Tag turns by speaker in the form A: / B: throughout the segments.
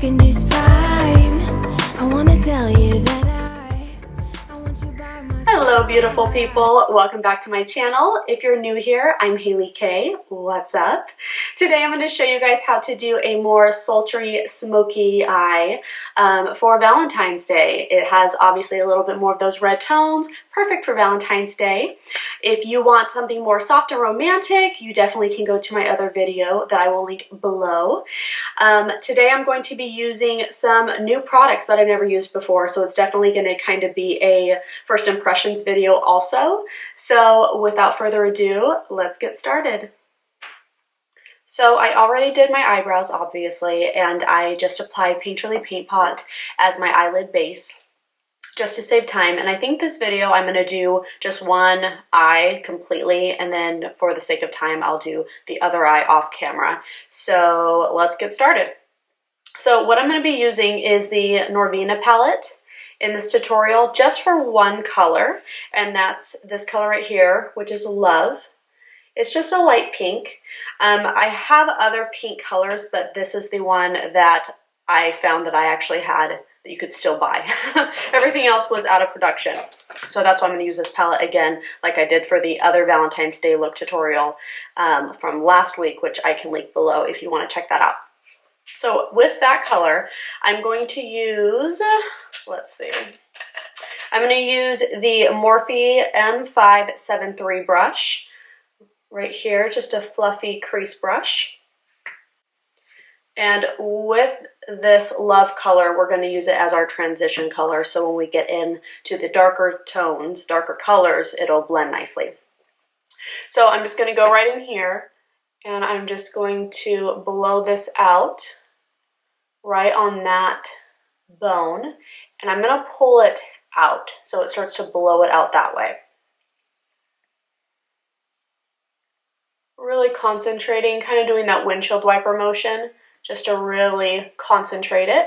A: talking is fine. I wanna tell you that I want you by my side.
B: Hello beautiful people, welcome back to my channel. If you're new here, I'm Haley K. What's up? Today I'm going to show you guys how to do a more sultry smoky eye for Valentine's Day. It has obviously a little bit more of those red tones, perfect for Valentine's Day. If you want something more soft and romantic, you definitely can go to my other video that I will link below. Today I'm going to be using some new products that I've never used before, so it's definitely going to kind of be a first impressions video also. So without further ado, let's get started. So I already did my eyebrows obviously, and I just applied Painterly Paint Pot as my eyelid base just to save time. And I think this video I'm going to do just one eye completely, and then for the sake of time I'll do the other eye off camera. So let's get started. So what I'm going to be using is the Norvina palette in this tutorial just for one color, and that's this color right here, which is Love. It's just a light pink. I have other pink colors, but this is the one that I found that I actually had that you could still buy. Everything else was out of production. So that's why I'm going to use this palette again, like I did for the other Valentine's Day look tutorial from last week, which I can link below if you want to check that out. So with that color, I'm going to use, let's see, I'm going to use the Morphe M573 brush right here, just a fluffy crease brush. And with this Love color, we're going to use it as our transition color, so when we get into the darker tones, darker colors, it'll blend nicely. So I'm just going to go right in here, and I'm just going to blow this out right on that bone, and I'm going to pull it out so it starts to blow it out that way. Really concentrating, kind of doing that windshield wiper motion just to really concentrate it.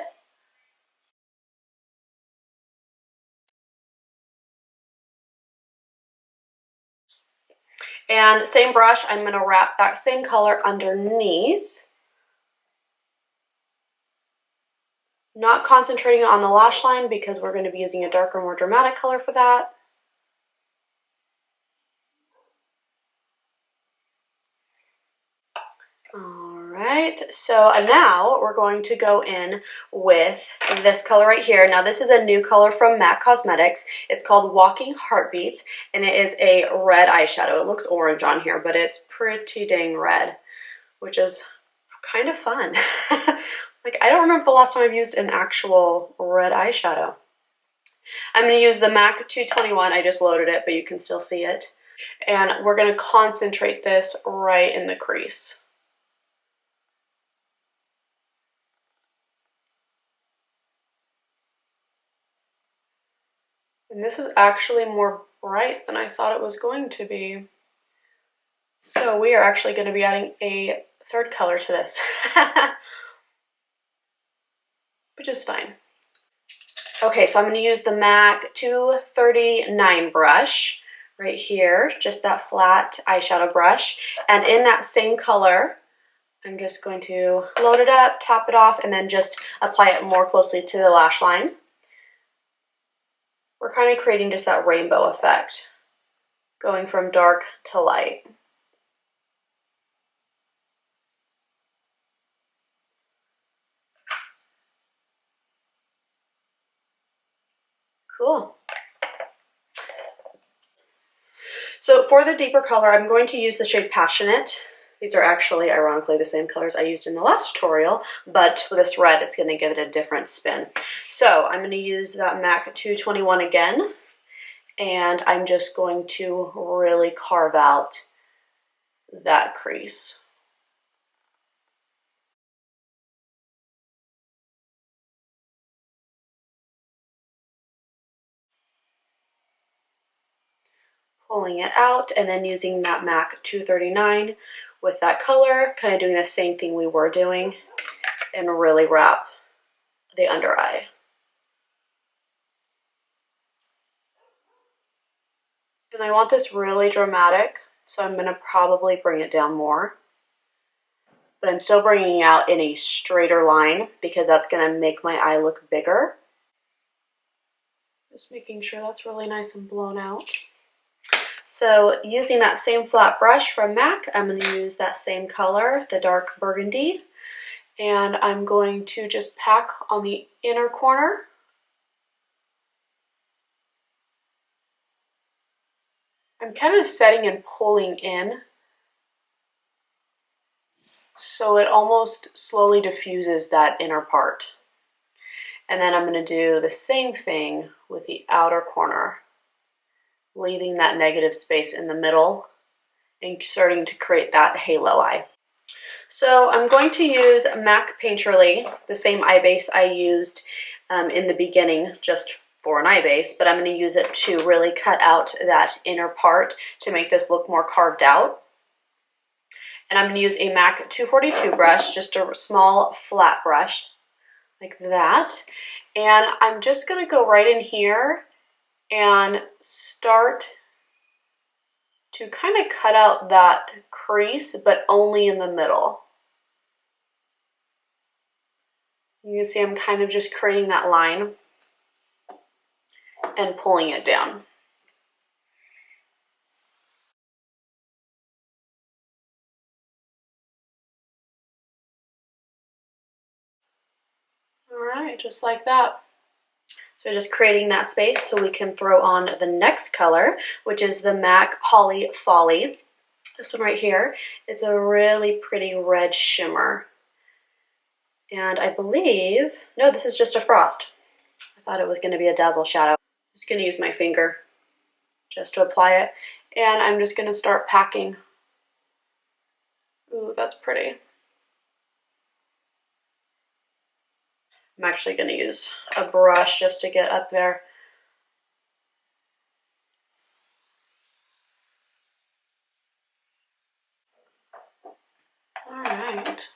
B: And same brush, I'm going to wrap that same color underneath. Not concentrating on the lash line because we're going to be using a darker, more dramatic color for that. Alright, so now we're going to go in with this color right here. Now this is a new color from MAC Cosmetics. It's called Walking Heartbeats, and it is a red eyeshadow. It looks orange on here, but it's pretty dang red, which is kind of fun. Like, I don't remember the last time I've used an actual red eyeshadow. I'm going to use the MAC 221. I just loaded it, but you can still see it. And we're going to concentrate this right in the crease. And this is actually more bright than I thought it was going to be. So we are actually going to be adding a third color to this. Which is fine. Okay, so I'm going to use the MAC 239 brush right here, just that flat eyeshadow brush. And in that same color, I'm just going to load it up, tap it off, and then just apply it more closely to the lash line. We're kind of creating just that rainbow effect, going from dark to light. Cool. So for the deeper color, I'm going to use the shade Passionate. These are actually, ironically, the same colors I used in the last tutorial, but with this red, it's going to give it a different spin. So I'm going to use that MAC 221 again, and I'm just going to really carve out that crease. Pulling it out, and then using that MAC 239 with that color, kind of doing the same thing we were doing, and really wrap the under eye. And I want this really dramatic, so I'm going to probably bring it down more. but I'm still bringing it out in a straighter line because that's gonna make my eye look bigger. Just making sure that's really nice and blown out. So using that same flat brush from MAC, I'm gonna use that same color, the dark burgundy, and I'm going to just pack on the inner corner. I'm kind of setting and pulling in so it almost slowly diffuses that inner part. And then I'm going to do the same thing with the outer corner, leaving that negative space in the middle and starting to create that halo eye. So I'm going to use MAC Painterly, the same eye base I used in the beginning just for an eye base, but I'm going to use it to really cut out that inner part to make this look more carved out. And I'm going to use a MAC 242 brush, just a small flat brush like that. And I'm just going to go right in here and start to kind of cut out that crease, but only in the middle. You can see I'm kind of just creating that line and pulling it down. All right, just like that. So just creating that space so we can throw on the next color, which is the MAC Holly Folly. This one right here. It's a really pretty red shimmer. And I believe, no, this is just a frost. I thought it was going to be a dazzle shadow. I'm just going to use my finger just to apply it. And I'm just going to start packing. Ooh, that's pretty. I'm actually going to use a brush just to get up there. All right.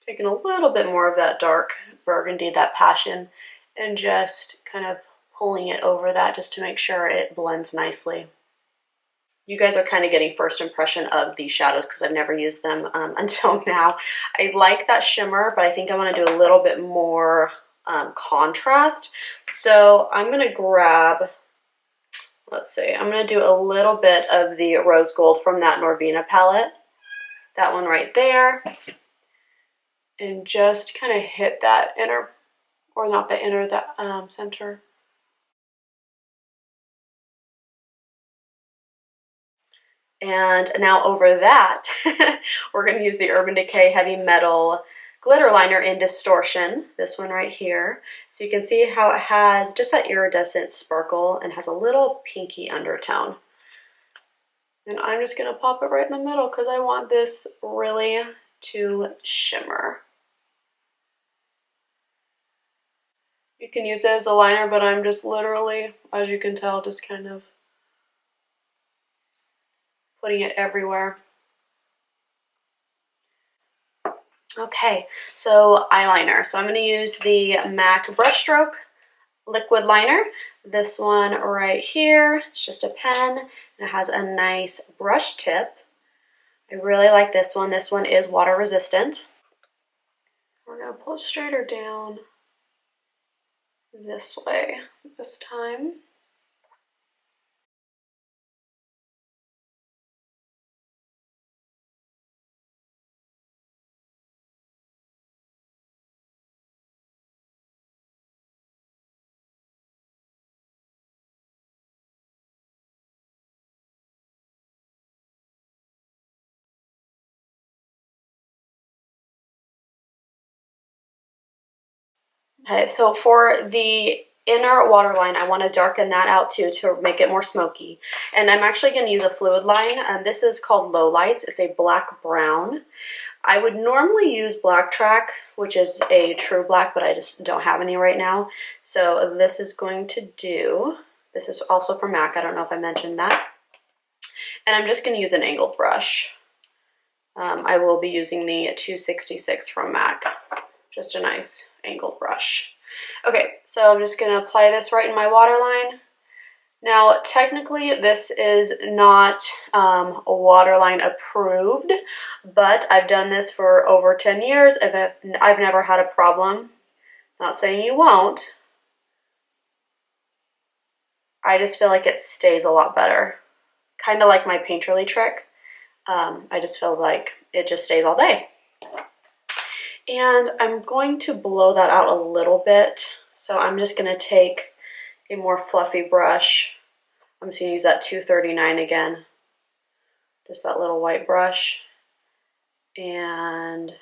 B: Taking a little bit more of that dark burgundy, that passion, and just kind of pulling it over that just to make sure it blends nicely. You guys are kind of getting first impression of these shadows because I've never used them until now. I like that shimmer, but I think I want to do a little bit more contrast. So I'm going to grab, let's see, I'm going to do a little bit of the rose gold from that Norvina palette. That one right there. And just kind of hit that inner, or not the inner, the center. And now over that, we're going to use the Urban Decay Heavy Metal Glitter Liner in Distortion, this one right here. So you can see how it has just that iridescent sparkle and has a little pinky undertone. And I'm just going to pop it right in the middle because I want this really to shimmer. You can use it as a liner, but I'm just literally, as you can tell, just kind of putting it everywhere. Okay, so eyeliner. So I'm going to use the MAC Brushstroke Liquid Liner. This one right here, it's just a pen, and it has a nice brush tip. I really like this one. This one is water resistant. We're going to pull it straighter down this way this time. Okay, so for the inner waterline, I want to darken that out too to make it more smoky. And I'm actually going to use a Fluidline. This is called Lowlights. It's a black brown. I would normally use Black Track, which is a true black, but I just don't have any right now. So this is going to do, this is also from MAC. I don't know if I mentioned that. And I'm just going to use an angled brush. I will be using the 266 from MAC. Just a nice angled brush. Okay, so I'm just going to apply this right in my waterline. Now, technically, this is not a waterline approved, but I've done this for over 10 years. I've never had a problem. Not saying you won't. I just feel like it stays a lot better. Kind of like my painterly trick. I just feel like it just stays all day. And I'm going to blow that out a little bit. So I'm just going to take a more fluffy brush. I'm just going to use that 239 again. Just that little white brush. And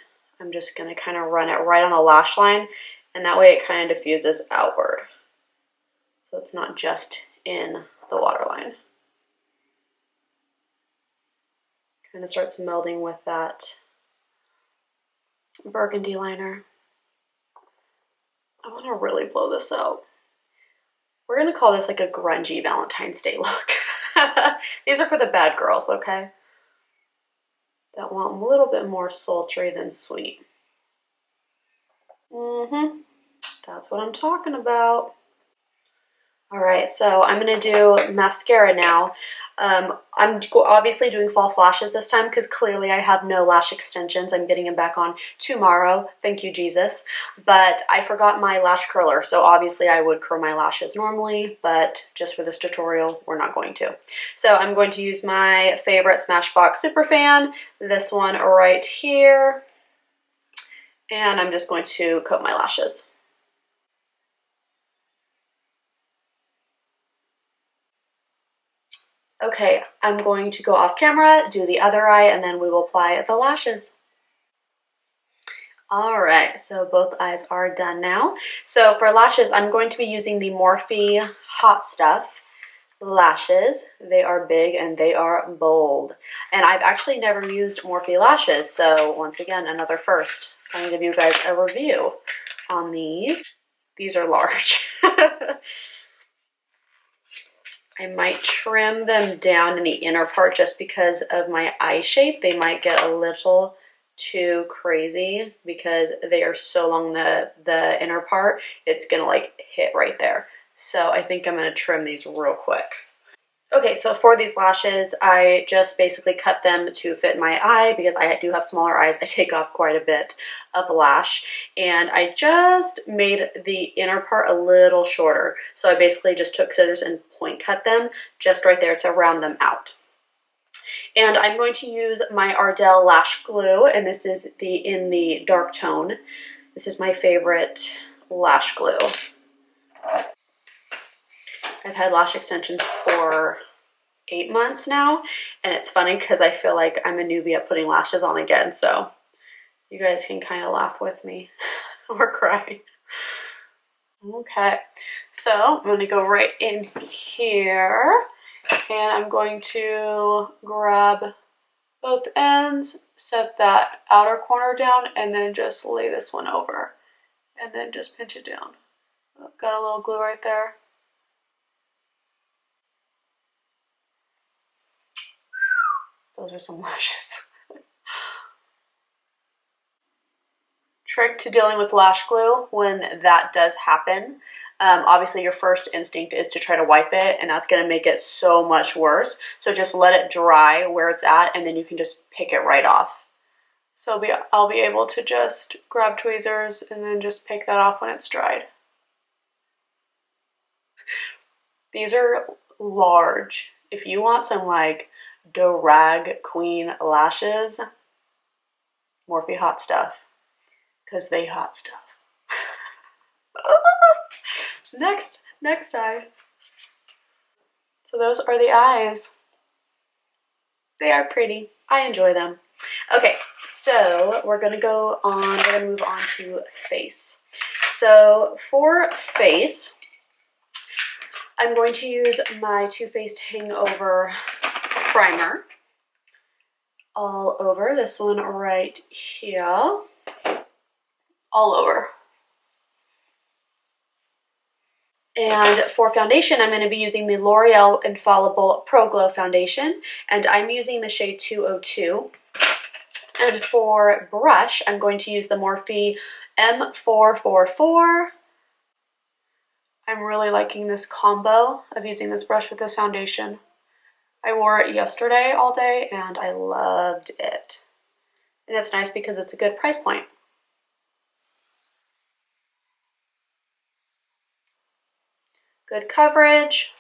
B: I'm just going to kind of run it right on the lash line. And that way it kind of diffuses outward. So it's not just in the waterline. Kind of starts melding with that burgundy liner. I want to really blow this out. We're going to call this like a grungy Valentine's Day look. These are for the bad girls, okay? That want a little bit more sultry than sweet. That's what I'm talking about. All right, so I'm going to do mascara now. I'm obviously doing false lashes this time because clearly I have no lash extensions. I'm getting them back on tomorrow. Thank you, Jesus. But I forgot my lash curler, so obviously I would curl my lashes normally, but just for this tutorial, we're not going to. So I'm going to use my favorite Smashbox Superfan, this one right here, and I'm just going to coat my lashes. Okay, I'm going to go off camera, do the other eye, and then we will apply the lashes. All right, so both eyes are done now. So for lashes, I'm going to be using the Morphe Hot Stuff lashes. They are big and they are bold. And I've actually never used Morphe lashes, so once again, another first. I'm going to give you guys a review on these. These are large. I might trim them down in the inner part just because of my eye shape. They might get a little too crazy because they are so long the inner part, it's gonna like hit right there. So I think I'm gonna trim these real quick. Okay, so for these lashes, I just basically cut them to fit my eye because I do have smaller eyes. I take off quite a bit of lash, and I just made the inner part a little shorter. So I basically just took scissors and point cut them just right there to round them out. And I'm going to use my Ardell lash glue, and this is in the dark tone. This is my favorite lash glue. I've had lash extensions for 8 months now, and it's funny because I feel like I'm a newbie at putting lashes on again, so you guys can kind of laugh with me or cry. Okay, so I'm going to go right in here, and I'm going to grab both ends, set that outer corner down, and then just lay this one over, and then just pinch it down. Got a little glue right there. Those are some lashes. Trick to dealing with lash glue when that does happen. Obviously your first instinct is to try to wipe it, and that's going to make it so much worse. So just let it dry where it's at, and then you can just pick it right off. So I'll be able to just grab tweezers and then just pick that off when it's dried. These are large. If you want some like drag queen lashes, Morphe Hot Stuff, because they hot stuff. Next eye. So those are the eyes. They are pretty. I enjoy them. Okay, so we're gonna move on to face. So for face, I'm going to use my Too Faced Hangover primer all over this one right here, all over. And for foundation, I'm going to be using the L'Oreal Infallibile Pro Glow Foundation, and I'm using the shade 202. And for brush, I'm going to use the Morphe M444. I'm really liking this combo of using this brush with this foundation. I wore it yesterday all day and I loved it. And it's nice because it's a good price point. Good coverage.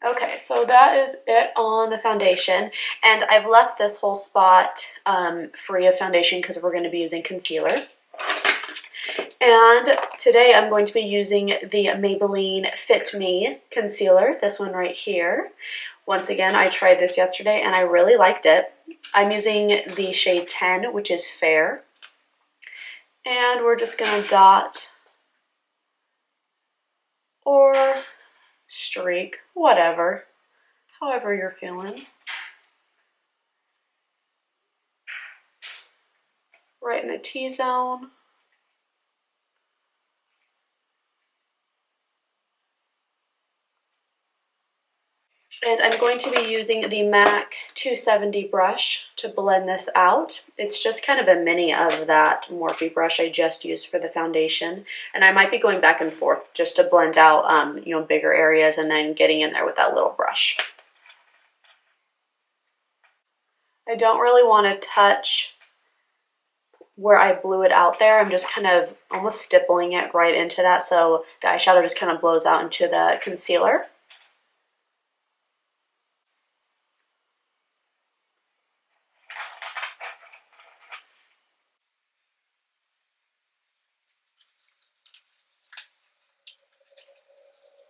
B: Okay, so that is it on the foundation, and I've left this whole spot free of foundation because we're going to be using concealer. And today I'm going to be using the Maybelline Fit Me concealer, this one right here. Once again, I tried this yesterday and I really liked it. I'm using the shade 10, which is Fair. And we're just going to dot or streak, whatever, however you're feeling. Right in the T-zone. And I'm going to be using the MAC 270 brush to blend this out. It's just kind of a mini of that Morphe brush I just used for the foundation. And I might be going back and forth just to blend out, you know, bigger areas and then getting in there with that little brush. I don't really want to touch where I blew it out there. I'm just kind of almost stippling it right into that so the eyeshadow just kind of blows out into the concealer.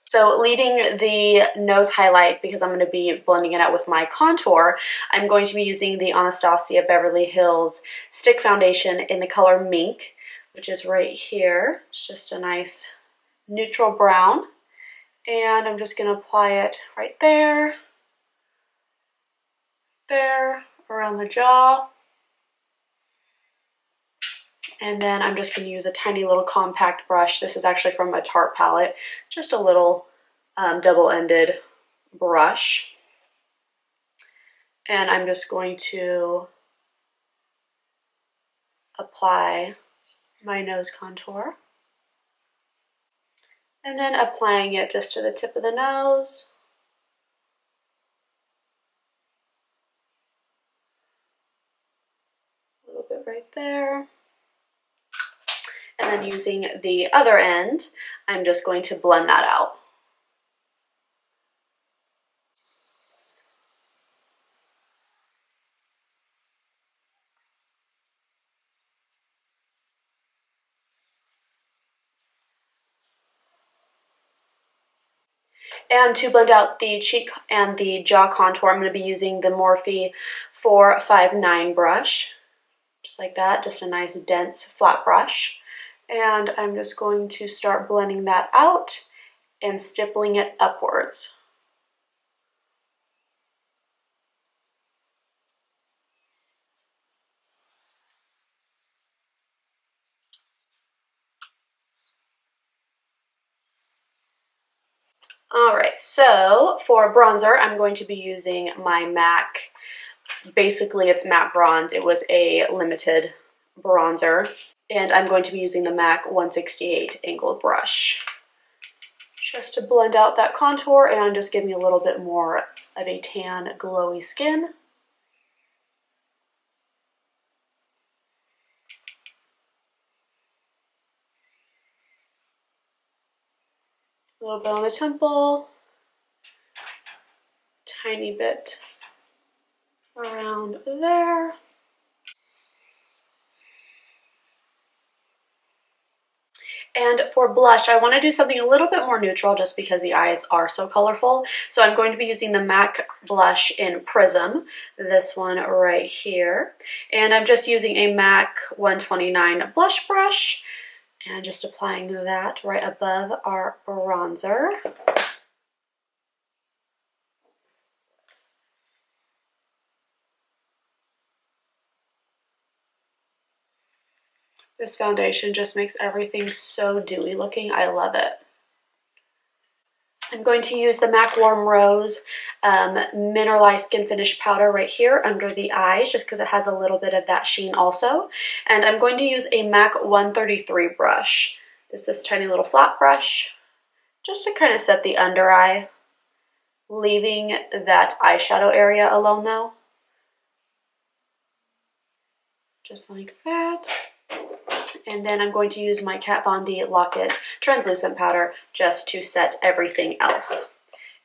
B: So leaving the nose highlight, because I'm going to be blending it out with my contour, I'm going to be using the Anastasia Beverly Hills Stick Foundation in the color Mink, which is right here. It's just a nice neutral brown. And I'm just going to apply it right there, around the jaw. And then I'm just going to use a tiny little compact brush. This is actually from a Tarte palette, just a little double-ended brush. And I'm just going to apply my nose contour. And then applying it just to the tip of the nose. A little bit right there. And then using the other end, I'm just going to blend that out. And to blend out the cheek and the jaw contour, I'm going to be using the Morphe 459 brush. Just like that, just a nice dense flat brush. And I'm just going to start blending that out and stippling it upwards. Alright, so for bronzer, I'm going to be using my MAC. Basically, it's matte bronze. It was a limited bronzer. And I'm going to be using the MAC 168 angled brush just to blend out that contour and just give me a little bit more of a tan, glowy skin. A little bit on the temple, tiny bit around there. And for blush, I want to do something a little bit more neutral just because the eyes are so colorful. So I'm going to be using the MAC blush in Prism, this one right here. And I'm just using a MAC 129 blush brush and just applying that right above our bronzer. This foundation just makes everything so dewy looking. I love it. I'm going to use the MAC Warm Rose Mineralize Skinfinish powder right here under the eyes just because it has a little bit of that sheen also. And I'm going to use a MAC 133 brush this tiny little flat brush just to kind of set the under eye, leaving that eyeshadow area alone though. Just like that. And then I'm going to use my Kat Von D Lock It translucent powder just to set everything else.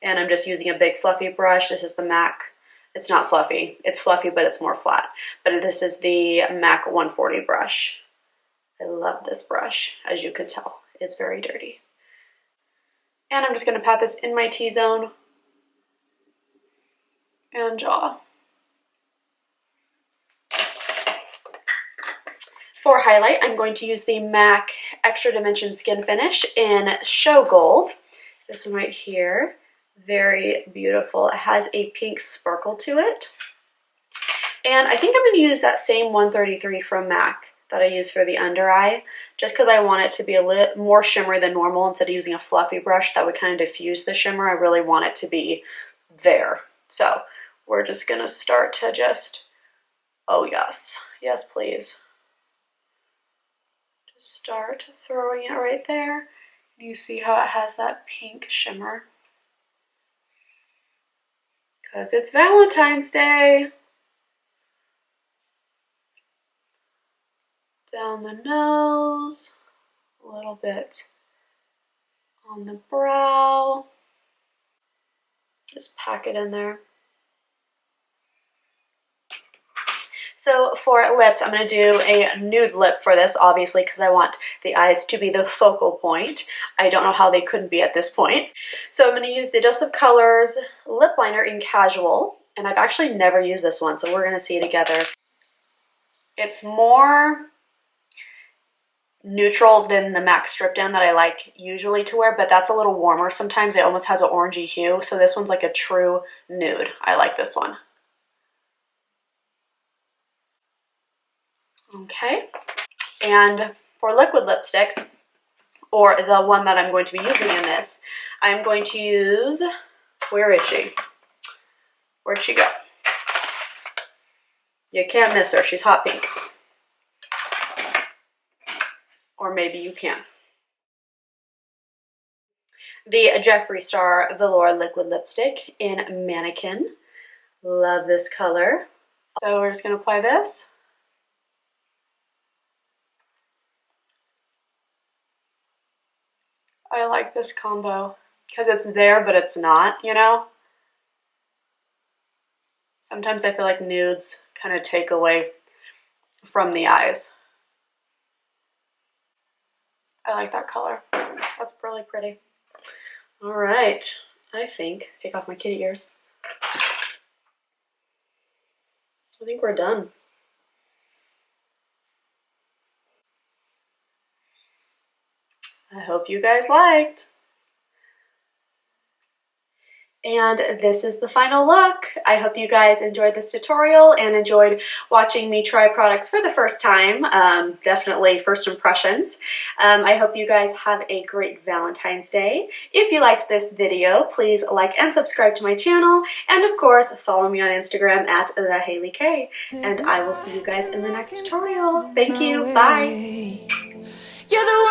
B: And I'm just using a big fluffy brush. This is the MAC. It's not fluffy. It's fluffy, but it's more flat. But this is the MAC 140 brush. I love this brush, as you can tell. It's very dirty. And I'm just going to pat this in my T-zone and jaw. For highlight, I'm going to use the MAC Extra Dimension Skinfinish in Show Gold. This one right here. Very beautiful. It has a pink sparkle to it. And I think I'm going to use that same 133 from MAC that I use for the under eye, just because I want it to be a little more shimmery than normal. Instead of using a fluffy brush that would kind of diffuse the shimmer, I really want it to be there. So we're just going to start to just, oh yes, yes please. Just start throwing it right there. You see how it has that pink shimmer? Because it's Valentine's Day. Down the nose, a little bit on the brow. Just pack it in there. So for lips, I'm going to do a nude lip for this, obviously, because I want the eyes to be the focal point. I don't know how they couldn't be at this point. So I'm going to use the Dose of Colors lip liner in Casual, and I've actually never used this one, so we're going to see it together. It's more neutral than the MAC Strip Down that I like usually to wear, but that's a little warmer. Sometimes it almost has an orangey hue, so this one's like a true nude. I like this one. Okay, and for liquid lipsticks, or the one that I'm going to be using in this, I'm going to use, where is she? Where'd she go? You can't miss her, she's hot pink. Or maybe you can. The Jeffree Star Velour Liquid Lipstick in Mannequin. Love this color. So we're just going to apply this. I like this combo because it's there, but it's not, you know? Sometimes I feel like nudes kind of take away from the eyes. I like that color. That's really pretty. All right, I think, take off my kitty ears. I think we're done. I hope you guys liked. And this is the final look. I hope you guys enjoyed this tutorial and enjoyed watching me try products for the first time. Definitely first impressions. I hope you guys have a great Valentine's Day. If you liked this video, please like and subscribe to my channel. And of course, follow me on Instagram at @TheHaileyK. And I will see you guys in the next tutorial. Thank you. Bye.
A: You're the